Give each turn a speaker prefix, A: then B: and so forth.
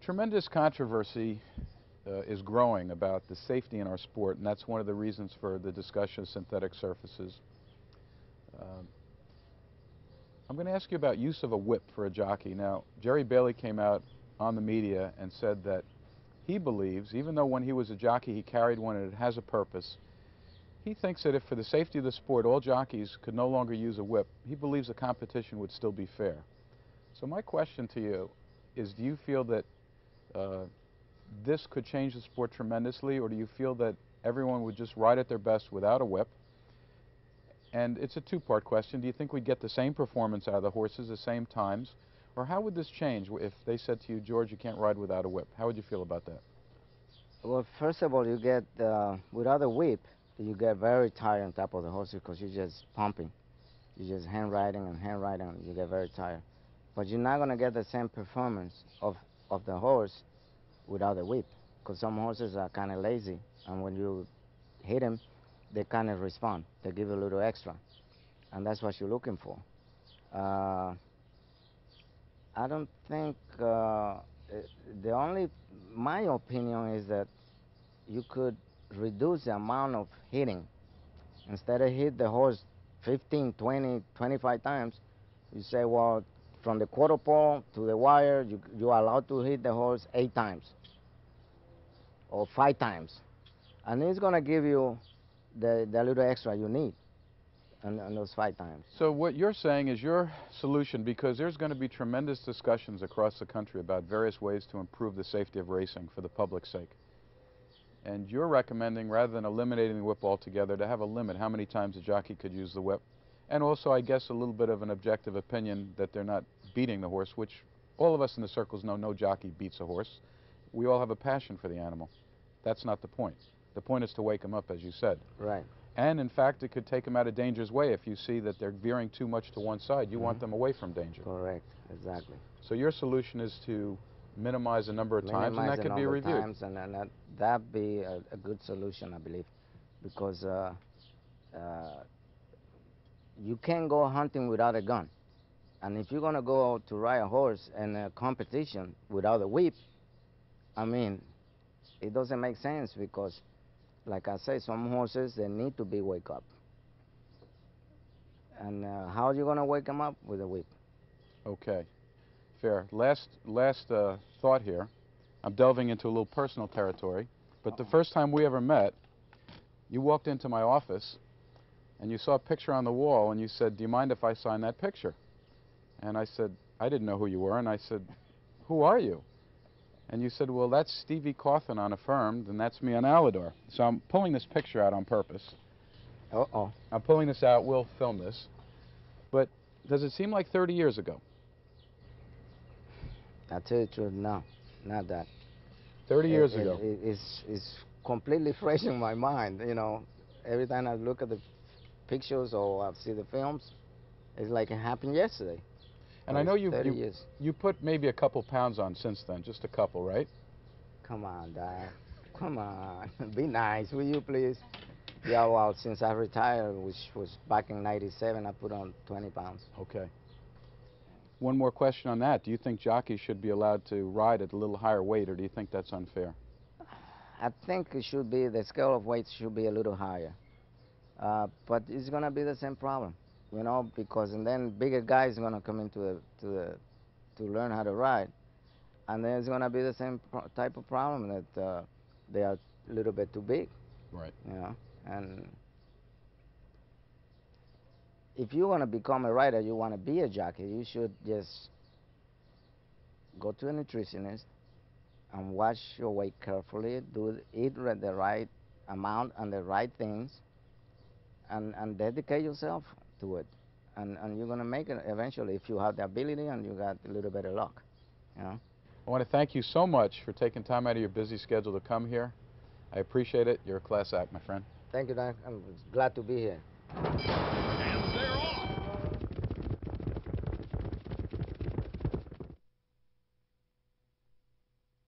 A: Tremendous controversy is growing about the safety in our sport, and that's one of the reasons for the discussion of synthetic surfaces. Um, I'm going to ask you about use of a whip for a jockey. Now, Jerry Bailey came out on the media and said that he believes, even though when he was a jockey he carried one and it has a purpose, he thinks that if for the safety of the sport all jockeys could no longer use a whip, he believes the competition would still be fair. So my question to you is, do you feel that this could change the sport tremendously, or do you feel that everyone would just ride at their best without a whip? And it's a two-part question. Do you think we'd get the same performance out of the horses, the same times? Or how would this change if they said to you, George, you can't ride without a whip? How would you feel about that?
B: Well, first of all, you get, without a whip, you get very tired on top of the horse because you're just pumping. You're just hand riding and you get very tired. But you're not going to get the same performance of the horse without a whip, because some horses are kind of lazy, and when you hit them, they kind of respond. They give you a little extra, and that's what you're looking for. I don't think my opinion is that you could reduce the amount of hitting. Instead of hit the horse 15, 20, 25 times, you say, well, from the quarter pole to the wire, you are allowed to hit the horse 8 times or 5 times. And it's going to give you the little extra you need on those 5 times.
A: So what you're saying is your solution, because there's going to be tremendous discussions across the country about various ways to improve the safety of racing for the public's sake. And you're recommending, rather than eliminating the whip altogether, to have a limit how many times a jockey could use the whip. And also, I guess, a little bit of an objective opinion that they're not beating the horse, which all of us in the circles know no jockey beats a horse. We all have a passion for the animal. That's not the point. The point is to wake them up, as you said.
B: Right.
A: And in fact, it could take them out of danger's way. If you see that they're veering too much to one side, you want them away from danger.
B: Correct, exactly.
A: So your solution is to minimize the number of times, and that could be reviewed.
B: Times, and that'd be a good solution, I believe, because you can't go hunting without a gun. And if you're going to go to ride a horse in a competition without a whip, I mean, it doesn't make sense, because, like I say, some horses, they need to be wake up. And how are you going to wake them up with a whip?
A: Okay, fair. Last thought here. I'm delving into a little personal territory, but the first time we ever met, you walked into my office and you saw a picture on the wall and you said, do you mind if I sign that picture? And I said, I didn't know who you were, and I said, who are you? And you said, well, that's Stevie Cawthon on Affirmed, and that's me on Alador. So I'm pulling this picture out on purpose.
B: Uh-oh.
A: I'm pulling this out. We'll film this. But does it seem like 30 years ago?
B: I tell you the truth, no, not that.
A: 30 years ago.
B: It's completely fresh in my mind, you know. Every time I look at the pictures or I see the films, it's like it happened yesterday.
A: And I know you put maybe a couple pounds on since then, just a couple, right?
B: Come on, Dad. Come on. Be nice, will you, please? Yeah, well, since I retired, which was back in '97, I put on 20 pounds.
A: Okay. One more question on that. Do you think jockeys should be allowed to ride at a little higher weight, or do you think that's unfair?
B: I think it should be, the scale of weights should be a little higher. But it's going to be the same problem, you know, because and then bigger guys are going to come into to learn how to ride. And then it's going to be the same type of problem that they are a little bit too big.
A: Right.
B: You know, and if you want to become a rider, you want to be a jockey, you should just go to a nutritionist and watch your weight carefully, eat the right amount and the right things, and dedicate yourself to it. And you're going to make it eventually if you have the ability and you got a little bit of luck, you know.
A: I want to thank you so much for taking time out of your busy schedule to come here. I appreciate it. You're a class act, my friend.
B: Thank you, Doc. I'm glad to be here.